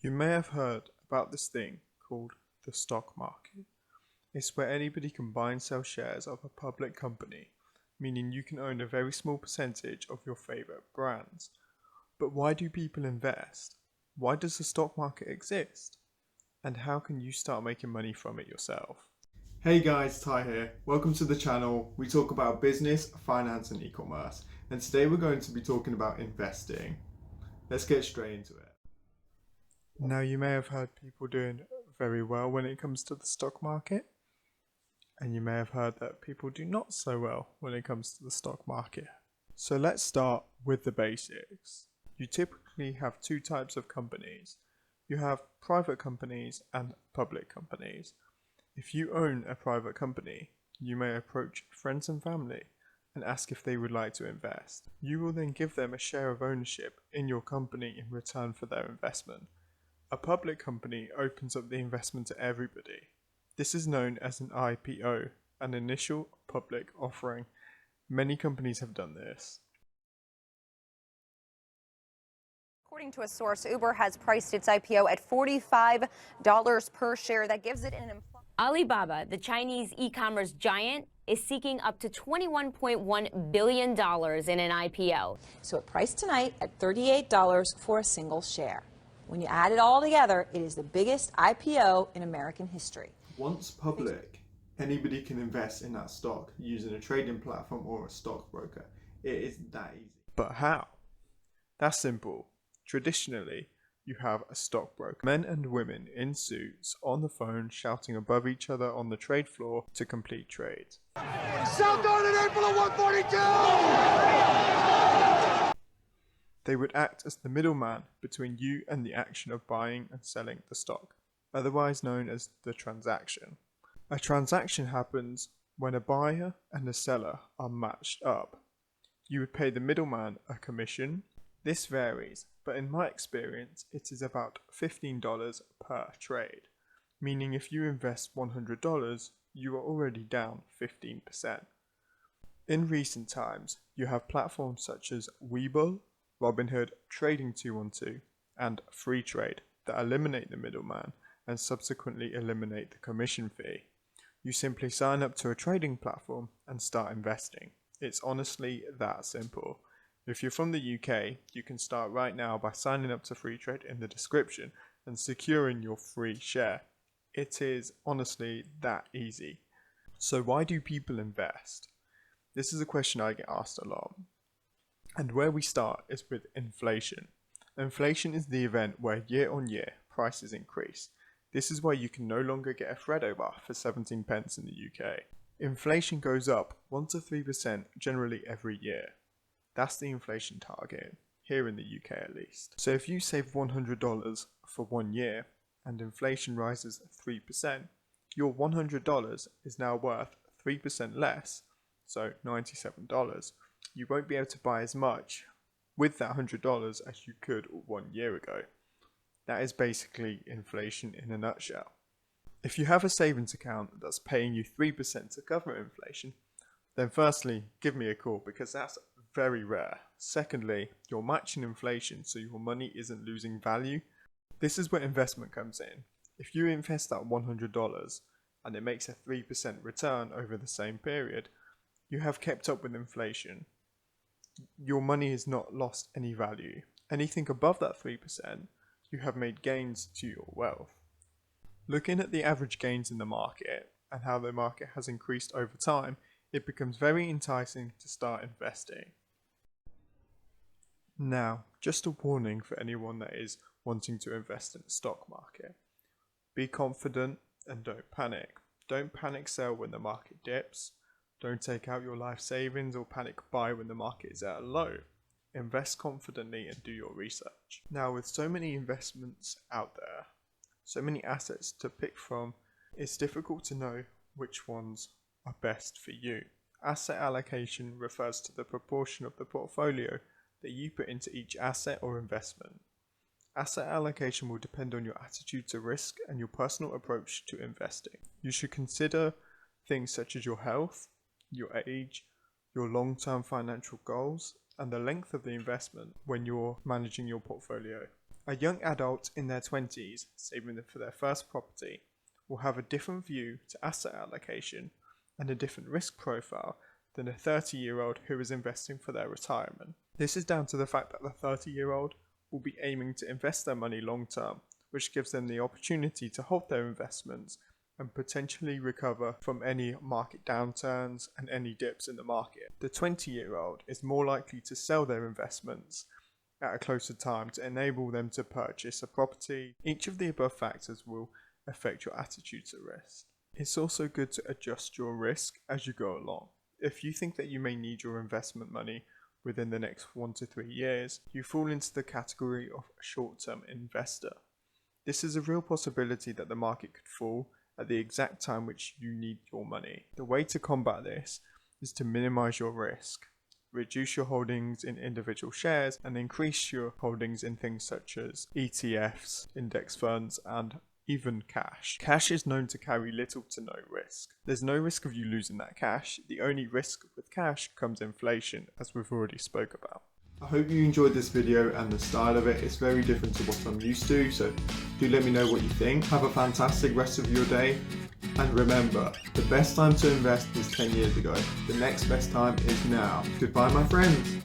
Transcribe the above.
You may have heard about this thing called the stock market. It's where anybody can buy and sell shares of a public company, meaning you can own a very small percentage of your favorite brands. But why do people invest? Why does the stock market exist? And how can you start making money from it yourself? Hey guys, Ty here. Welcome to the channel. We talk about business, finance and e-commerce. And today we're going to be talking about investing. Let's get straight into it. Now you may have heard people doing very well when it comes to the stock market. And you may have heard that people do not so well when it comes to the stock market. So let's start with the basics. You typically have two types of companies. You have private companies and public companies. If you own a private company, you may approach friends and family and ask if they would like to invest. You will then give them a share of ownership in your company in return for their investment. A public company opens up the investment to everybody. This is known as an IPO, an initial public offering. Many companies have done this. According to a source, Uber has priced its IPO at $45 per share. That gives it an Alibaba, the Chinese e-commerce giant, is seeking up to $21.1 billion in an IPO. So it priced tonight at $38 for a single share. When you add it all together, it is the biggest IPO in American history. Once public, anybody can invest in that stock using a trading platform or a stockbroker. It is that easy. But how? That's simple. Traditionally, you have a stockbroker. Men and women in suits on the phone shouting above each other on the trade floor to complete trades. Sell down in April at 142! They would act as the middleman between you and the action of buying and selling the stock, otherwise known as the transaction. A transaction happens when a buyer and a seller are matched up. You would pay the middleman a commission. This varies, but in my experience, it is about $15 per trade, meaning if you invest $100, you are already down 15%. In recent times, you have platforms such as Webull, Robinhood, Trading 212, and Freetrade that eliminate the middleman and subsequently eliminate the commission fee. You simply sign up to a trading platform and start investing. It's honestly that simple. If you're from the UK, you can start right now by signing up to Freetrade in the description and securing your free share. It is honestly that easy. So why do people invest? This is a question I get asked a lot. And where we start is with inflation. Inflation is the event where year on year prices increase. This is why you can no longer get a Freddo bar for 17 pence in the UK. Inflation goes up 1 to 3% generally every year. That's the inflation target, here in the UK at least. So if you save $100 for 1 year and inflation rises 3%, your $100 is now worth 3% less, so $97. You won't be able to buy as much with that $100 as you could 1 year ago. That is basically inflation in a nutshell. If you have a savings account that's paying you 3% to cover inflation, then firstly, give me a call because that's very rare. Secondly, you're matching inflation so your money isn't losing value. This is where investment comes in. If you invest that $100 and it makes a 3% return over the same period, you have kept up with inflation. Your money has not lost any value. Anything above that 3%, you have made gains to your wealth. Looking at the average gains in the market and how the market has increased over time, it becomes very enticing to start investing. Now, just a warning for anyone that is wanting to invest in the stock market. Be confident and don't panic. Don't panic sell when the market dips. Don't take out your life savings or panic buy when the market is at a low. Invest confidently and do your research. Now, with so many investments out there, so many assets to pick from, it's difficult to know which ones are best for you. Asset allocation refers to the proportion of the portfolio that you put into each asset or investment. Asset allocation will depend on your attitude to risk and your personal approach to investing. You should consider things such as your health, your age, your long-term financial goals, and the length of the investment when you're managing your portfolio. A young adult in their 20s saving for their first property will have a different view to asset allocation and a different risk profile than a 30-year-old who is investing for their retirement. This is down to the fact that the 30-year-old will be aiming to invest their money long term, which gives them the opportunity to hold their investments and potentially recover from any market downturns and any dips in the market. The 20-year-old is more likely to sell their investments at a closer time to enable them to purchase a property. Each of the above factors will affect your attitude to risk. It's also good to adjust your risk as you go along. If you think that you may need your investment money within the next 1 to 3 years, you fall into the category of a short-term investor. This is a real possibility that the market could fall at the exact time which you need your money. The way to combat this is to minimize your risk, reduce your holdings in individual shares, and increase your holdings in things such as ETFs, index funds, and even cash. Cash is known to carry little to no risk. There's no risk of you losing that cash. The only risk with cash comes inflation, as we've already spoke about. I hope you enjoyed this video and the style of it. It's very different to what I'm used to, so do let me know what you think. Have a fantastic rest of your day, and remember, the best time to invest was 10 years ago. The next best time is now. Goodbye, my friends.